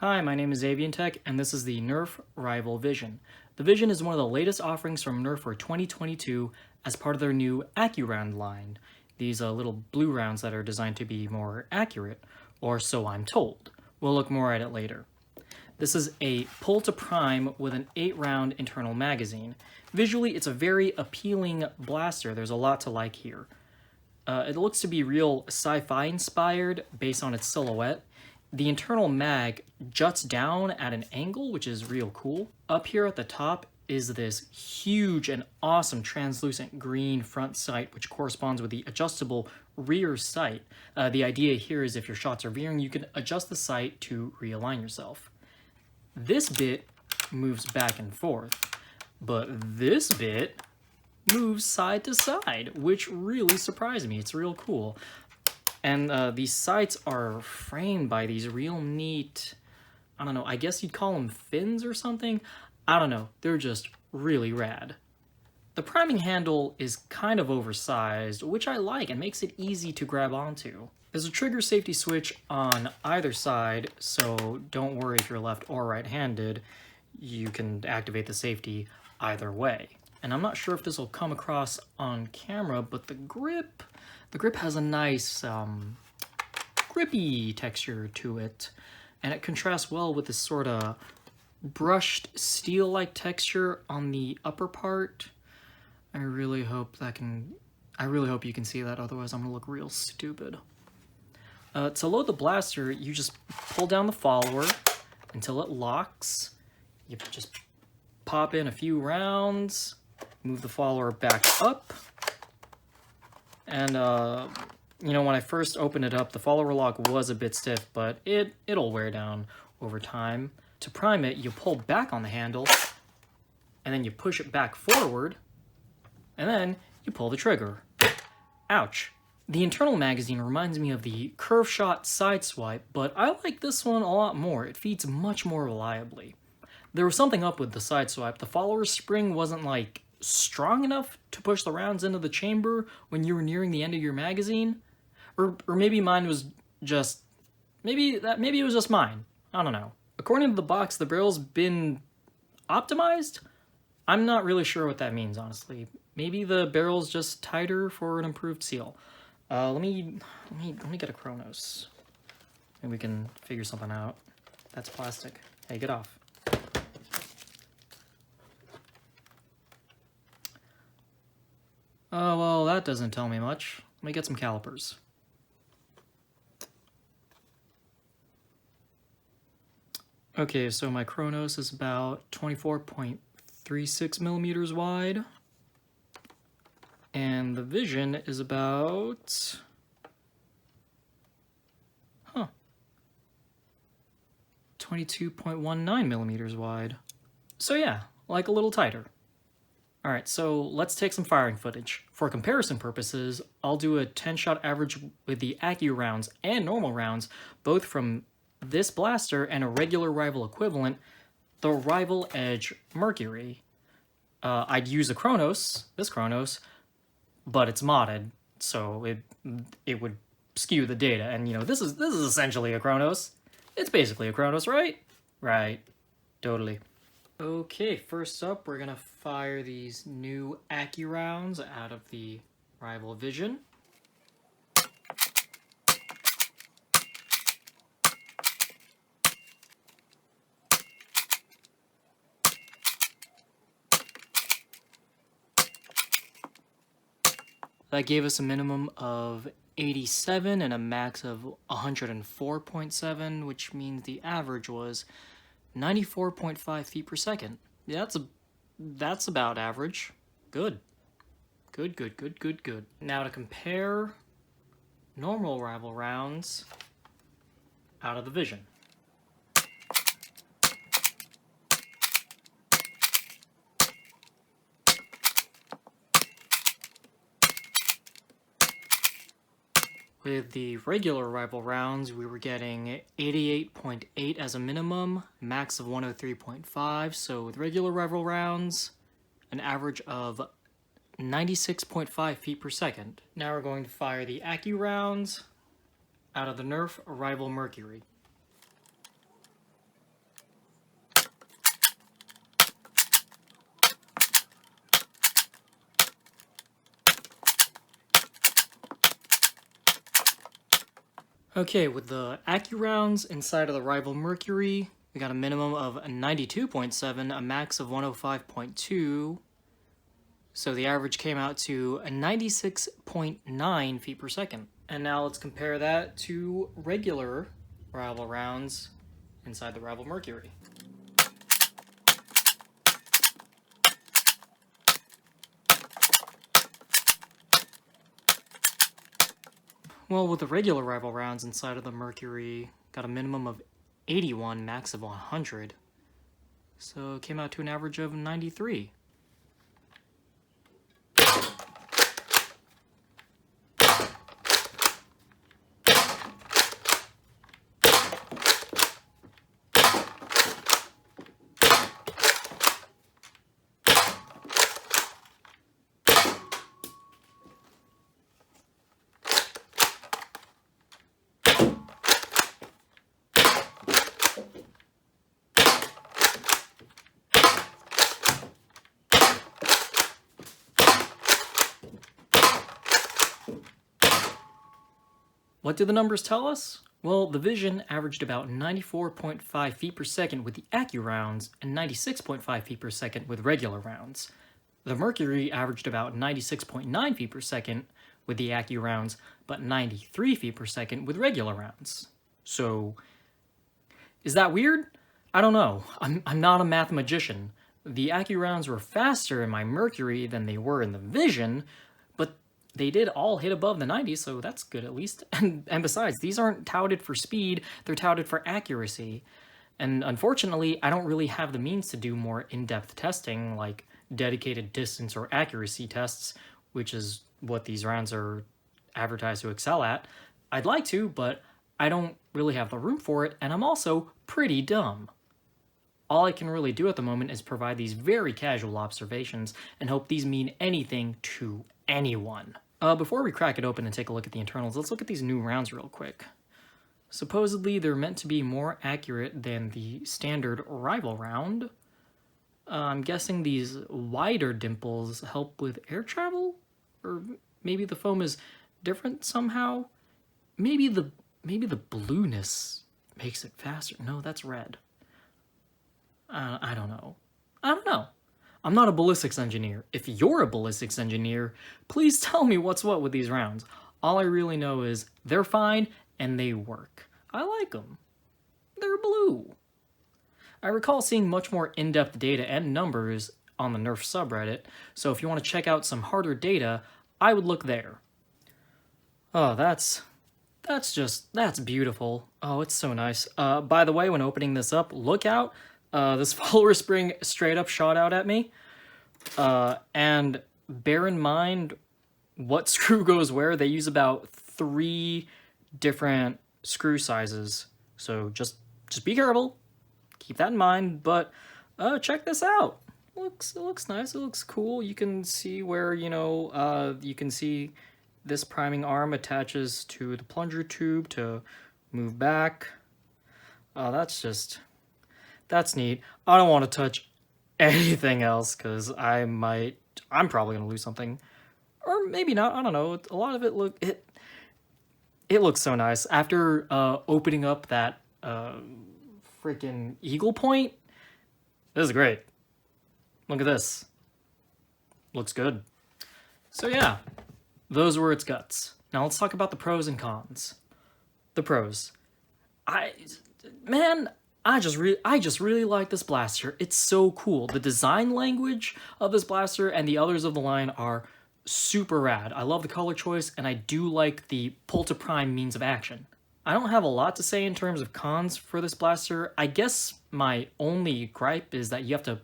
Hi, my name is Aviantech, and this is the NERF Rival Vision. The Vision is one of the latest offerings from NERF for 2022 as part of their new Accu-Round line. These little blue rounds that are designed to be more accurate, or so I'm told. We'll look more at it later. This is a pull to prime with an 8-round internal magazine. Visually, it's a very appealing blaster. There's a lot to like here. It looks to be real sci-fi inspired based on its silhouette. The internal mag juts down at an angle, which is real cool. Up here at the top is this huge and awesome translucent green front sight, which corresponds with the adjustable rear sight. The idea here is if your shots are veering, you can adjust the sight to realign yourself. This bit moves back and forth, but this bit moves side to side, which really surprised me. It's real cool. And these sights are framed by these real neat, I don't know, I guess you'd call them fins or something? I don't know, they're just really rad. The priming handle is kind of oversized, which I like and makes it easy to grab onto. There's a trigger safety switch on either side, so don't worry if you're left or right-handed, you can activate the safety either way. And I'm not sure if this will come across on camera, but the grip has a nice grippy texture to it, and it contrasts well with this sort of brushed steel-like texture on the upper part. I really hope you can see that, otherwise I'm gonna look real stupid. To load the blaster, you just pull down the follower until it locks. You just pop in a few rounds, move the follower back up, and you know, when I first opened it up, the follower lock was a bit stiff, but it'll wear down over time. To prime it, you pull back on the handle, and then you push it back forward, and then you pull the trigger. Ouch. The internal magazine reminds me of the curve shot side swipe, but I like this one a lot more. It feeds much more reliably. There was something up with the side swipe. The follower spring wasn't like strong enough to push the rounds into the chamber when you were nearing the end of your magazine, or maybe mine was just maybe it was just mine. I don't know. According to the box, the barrel's been optimized. I'm not really sure what that means, honestly. Maybe the barrel's just tighter for an improved seal. Let me get a Chronos, and we can figure something out. That's plastic. Hey, get off. Oh, well, that doesn't tell me much. Let me get some calipers. Okay, so my Chronos is about 24.36 millimeters wide. And the Vision is about... 22.19 millimeters wide. So yeah, like a little tighter. Alright, so let's take some firing footage. For comparison purposes, I'll do a 10-shot average with the Accu-Rounds and normal rounds, both from this blaster and a regular rival equivalent, the Rival Edge Mercury. I'd use a Chronos, this Chronos, but it's modded, so it would skew the data. And you know, this is essentially a Chronos. It's basically a Chronos, right? Right. Totally. Okay, first up, we're gonna fire these new Accu-Rounds out of the Rival Vision. That gave us a minimum of 87 and a max of 104.7, which means the average was 94.5 feet per second. Yeah, that's about average. Good. Good. Now to compare normal rival rounds out of the Vision. With the regular rival rounds, we were getting 88.8 as a minimum, max of 103.5. So with regular rival rounds, an average of 96.5 feet per second. Now we're going to fire the Accu-Rounds out of the NERF Rival Mercury. Okay, with the Accu-Rounds inside of the rival Mercury, we got a minimum of 92.7, a max of 105.2. So the average came out to 96.9 feet per second. And now let's compare that to regular rival rounds inside the rival Mercury. Well, with the regular rival rounds inside of the Mercury, got a minimum of 81, max of 100. So it came out to an average of 93. What do the numbers tell us? Well, the Vision averaged about 94.5 feet per second with the Accu-Rounds and 96.5 feet per second with regular rounds. The Mercury averaged about 96.9 feet per second with the Accu-Rounds, but 93 feet per second with regular rounds. So, is that weird? I don't know. I'm not a mathematician. The Accu-Rounds were faster in my Mercury than they were in the Vision, but they did all hit above the 90s, so that's good at least. And besides, these aren't touted for speed, they're touted for accuracy. And unfortunately, I don't really have the means to do more in-depth testing, like dedicated distance or accuracy tests, which is what these rounds are advertised to excel at. I'd like to, but I don't really have the room for it, and I'm also pretty dumb. All I can really do at the moment is provide these very casual observations and hope these mean anything to anyone. Before we crack it open and take a look at the internals, let's look at these new rounds real quick. Supposedly, they're meant to be more accurate than the standard rival round. I'm guessing these wider dimples help with air travel? Or maybe the foam is different somehow? Maybe the blueness makes it faster. No, that's red. I don't know. I'm not a ballistics engineer. If you're a ballistics engineer, please tell me what's what with these rounds. All I really know is they're fine and they work. I like them. They're blue. I recall seeing much more in-depth data and numbers on the NERF subreddit, so if you want to check out some harder data, I would look there. Oh, that's beautiful. Oh, it's so nice. By the way, when opening this up, look out. This follower spring straight up shot out at me. And bear in mind what screw goes where. They use about 3 different screw sizes. So just be careful. Keep that in mind. But check this out. It looks nice. It looks cool. You can see where, you can see this priming arm attaches to the plunger tube to move back. Oh, that's neat. I don't want to touch anything else because I'm probably gonna lose something, or maybe not. I don't know. A lot of it it looks so nice after opening up that freaking eagle point. This is great. Look at this. Looks good. So yeah, those were its guts. Now let's talk about the pros and cons. The pros. I just really like this blaster. It's so cool. The design language of this blaster and the others of the line are super rad. I love the color choice, and I do like the pull to prime means of action. I don't have a lot to say in terms of cons for this blaster. I guess my only gripe is that you have to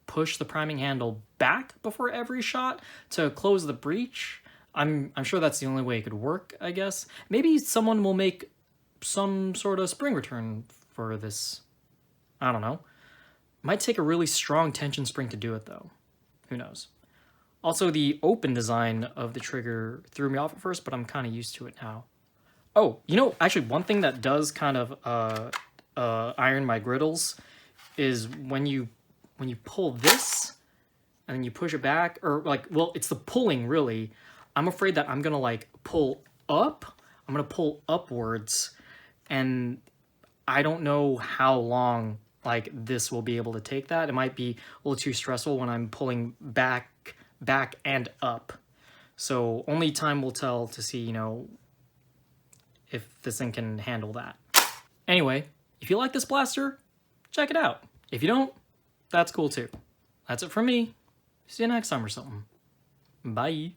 push the priming handle back before every shot to close the breach. I'm sure that's the only way it could work, I guess. Maybe someone will make some sort of spring return for this. I don't know. Might take a really strong tension spring to do it, though. Who knows? Also, the open design of the trigger threw me off at first, but I'm kind of used to it now. Oh, actually, one thing that does kind of iron my griddles is when you pull this and then you push it back, or it's the pulling, really. I'm afraid that I'm gonna pull up I'm gonna pull upwards, and I don't know how long like this will be able to take that. It might be a little too stressful when I'm pulling back and up. So only time will tell to see, you know, if this thing can handle that. Anyway, if you like this blaster, check it out. If you don't, that's cool too. That's it from me. See you next time or something. Bye.